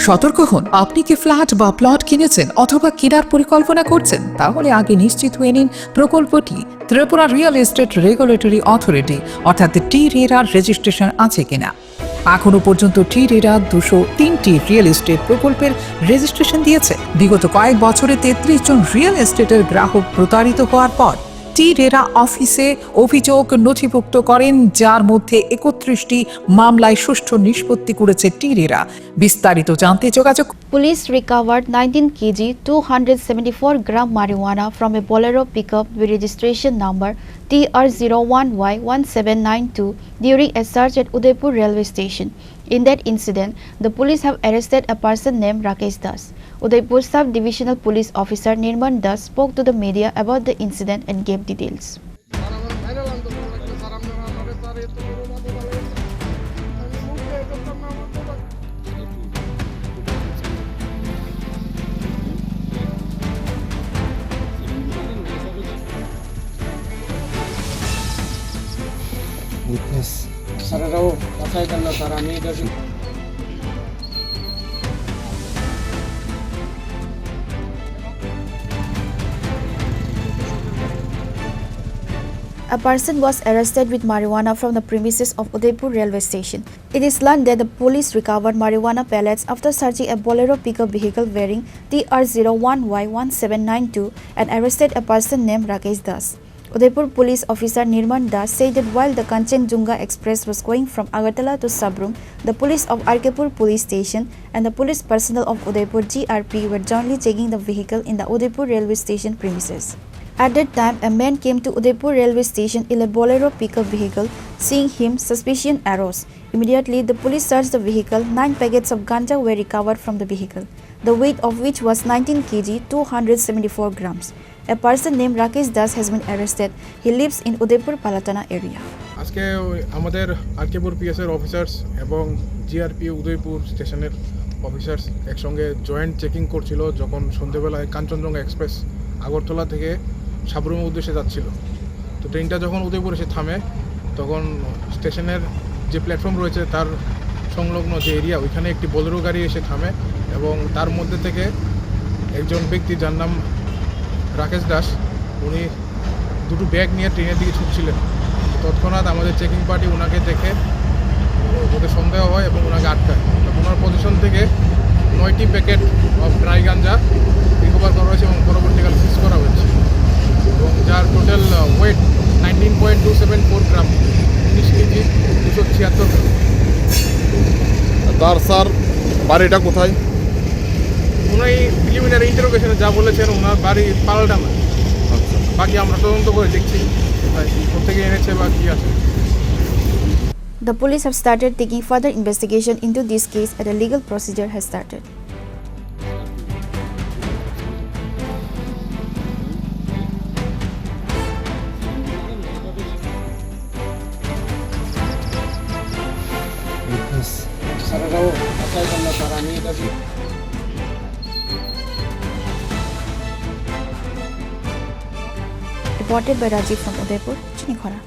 সতর্ক হন, আপনি কি ফ্ল্যাট বা প্লট কিনেছেন অথবা কেনার পরিকল্পনা করছেন, তাহলে আগে নিশ্চিত হয়ে নিন প্রকল্পটি Tripura real estate regulatory authority অর্থাৎ টি-রেরার রেজিস্ট্রেশন আছে কিনা। এখনো পর্যন্ত টি-রেরা 203টি রিয়েল এস্টেট প্রকল্পের রেজিস্ট্রেশন দিয়েছে। বিগত কয়েক বছরে 33 জন রিয়েল এস্টেটের গ্রাহক প্রতারিত হওয়ার পর টি-রেরা অফিসে অভিযোগ নথিভুক্ত করেন, যার মধ্যে 31টি মামলায় সুষ্ঠু নিষ্পত্তি করেছে টি-রেরা। বিস্তারিত জানতে যোগাযোগ। Police recovered 19 kg 274 gram marijuana from a Bolero pickup with registration number TR01Y1792 during a search at Udaipur Railway Station. In that incident, the police have arrested a person named Rakesh Das. Udaipur Sub-Divisional Police Officer Nirman Das spoke to the media about the incident and gave details. Witness. Sararaw, patay ka na sarami kasi. A person was arrested with marijuana from the premises of Udaipur Railway Station. It is learned that the police recovered marijuana pellets after searching a Bolero pickup vehicle wearing TR01Y1792 and arrested a person named Rakesh Das. Udaipur Police Officer Nirman Das said that while the Kanchenjunga Express was going from Agartala to Sabrum, the police of Arkepur Police Station and the police personnel of Udaipur GRP were jointly checking the vehicle in the Udaipur Railway Station premises. At that time, a man came to Udaipur Railway Station in a Bolero pickup vehicle. Seeing him, suspicion arose. Immediately, the police searched the vehicle. 9 packets of ganja were recovered from the vehicle, the weight of which was 19 kg 274 grams. A person named Rakesh Das has been arrested. He lives in Udaipur Palatana area. আজকে আমাদের RK Pur পিএসের officers এবং GRP Udaipur স্টেশনের officers একসঙ্গে joint checking করছিল যখন সন্ধ্যেবেলায় Kanchenjunga express Agartala থেকে সাবরুমের উদ্দেশ্যে যাচ্ছিল। তো ট্রেনটা যখন উদয়পুর এসে থামে, তখন স্টেশনের যে প্ল্যাটফর্ম রয়েছে তার সংলগ্ন যে এরিয়া, ওইখানে একটি বোলেরো গাড়ি এসে থামে এবং তার মধ্যে থেকে একজন ব্যক্তি যার নাম রাকেশ দাস, উনি দুটো ব্যাগ নিয়ে ট্রেনের দিকে ছুটছিলেন। তৎক্ষণাৎ আমাদের চেকিং পার্টি ওনাকে দেখে ওদের সন্দেহ হয় এবং ওনাকে আটকায়। ওনার পজিশন থেকে 9টি packet of dry ganja recover করা হয়েছে এবং পরবর্তীকালে সিজ করা হয়েছে এবং যার টোটাল ওয়েট 19.274 গ্রাম, 19 কেজি 276 গ্রাম। তার স্যার বাড়িটা কোথায়? উনি প্রিলিমিনারি ইন্টারোগেশনে যা বলেছেন ওনার বাড়ি পাল্টানা। বাকি আমরা তদন্ত করে দেখছি কোথেকে এনেছে বা কি আছে। The police have started taking further investigation into this case and a legal procedure has started. Witness. Sararaw, patay ka na sarami kasi. Reported by Rajiv from Udaipur, Chini, Khorang.